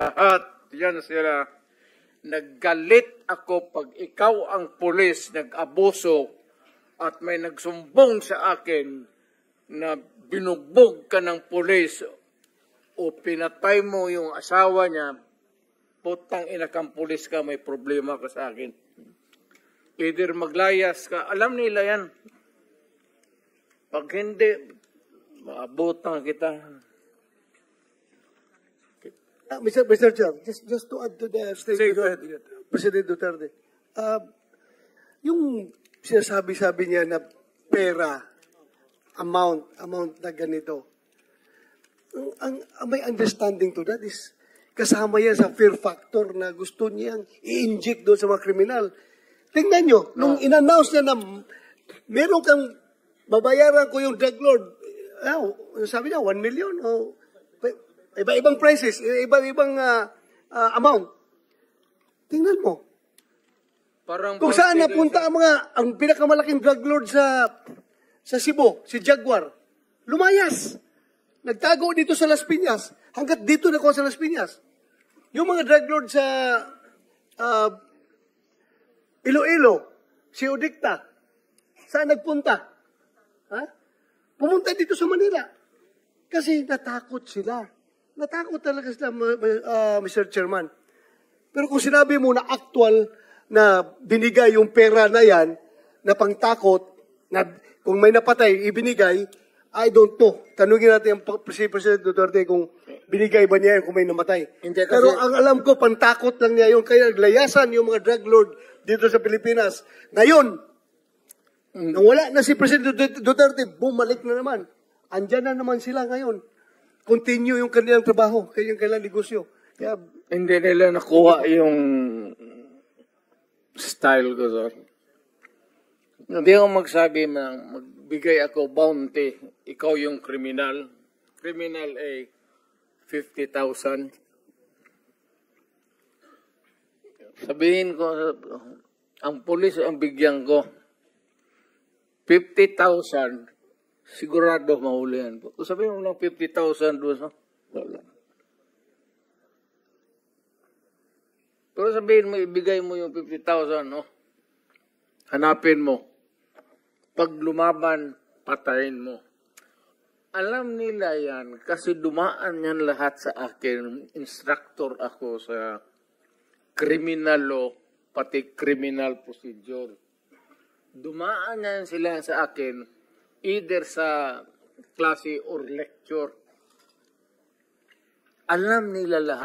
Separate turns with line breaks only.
lahat, yan sila. Naggalit ako pag ikaw ang pulis, nag-abuso at may nagsumbong sa akin na binugbog ka ng pulis o pinatay mo yung asawa niya, putang ina kang pulis ka, may problema ka sa akin. Either maglayas ka, alam nila yan. Pag hindi, maabutan kita.
Mr. Chair, just to add to the statement of President Duterte, yung sinasabi niya na pera, amount na ganito, ang may understanding to that is kasama yan sa fear factor na gusto niyang i-inject doon sa mga kriminal. Tingnan nyo, nung in-announce niya na meron kang babayaran ko yung drug lord, sabi niya 1 million o iba-ibang prices, iba-ibang amount. Tingnan mo.
Parang
kung saan napunta ang pinakamalaking drug lord sa Cebu, si Jaguar, lumayas. Nagtago dito sa Las Piñas. Hanggat dito na sa Las Piñas. Yung mga drug lord sa Iloilo, si Odicta, saan nagpunta? Pumunta dito sa Manila. Kasi natakot sila. Natakot talaga sila, Mr. Chairman. Pero kung sinabi mo na actual na binigay yung pera na yan, na pangtakot, na kung may napatay, ibinigay, I don't know. Tanungin natin ang President Duterte kung binigay ba niya kung may namatay. Hindi, kasi pero ang alam ko, pantakot lang niya yun. Kaya naglayasan yung mga drug lord dito sa Pilipinas. Ngayon, nang wala na si President Duterte, bumalik na naman. Andyan na naman sila ngayon. Continue yung kanilang trabaho, yung kanilang negosyo. Kaya,
hindi nila nakuha yung style ko, sir. Hindi ako magsabi magbigay ako bounty, ikaw yung kriminal. Criminal ay 50,000. Sabihin ko, ang pulis ang bigyan ko, 50,000, sigurado mahulihan ko. Kung sabihin mo lang 50,000 doon, wala. Pero sabihin mo, ibigay mo yung 50,000, no? Hanapin mo. Pag lumaban, patayin mo. Alam nila yan kasi dumaan yan lahat sa akin. Instructor ako sa criminal law, pati criminal procedure. Dumaan yan sila sa akin either sa klase or lecture. Alam nila lahat.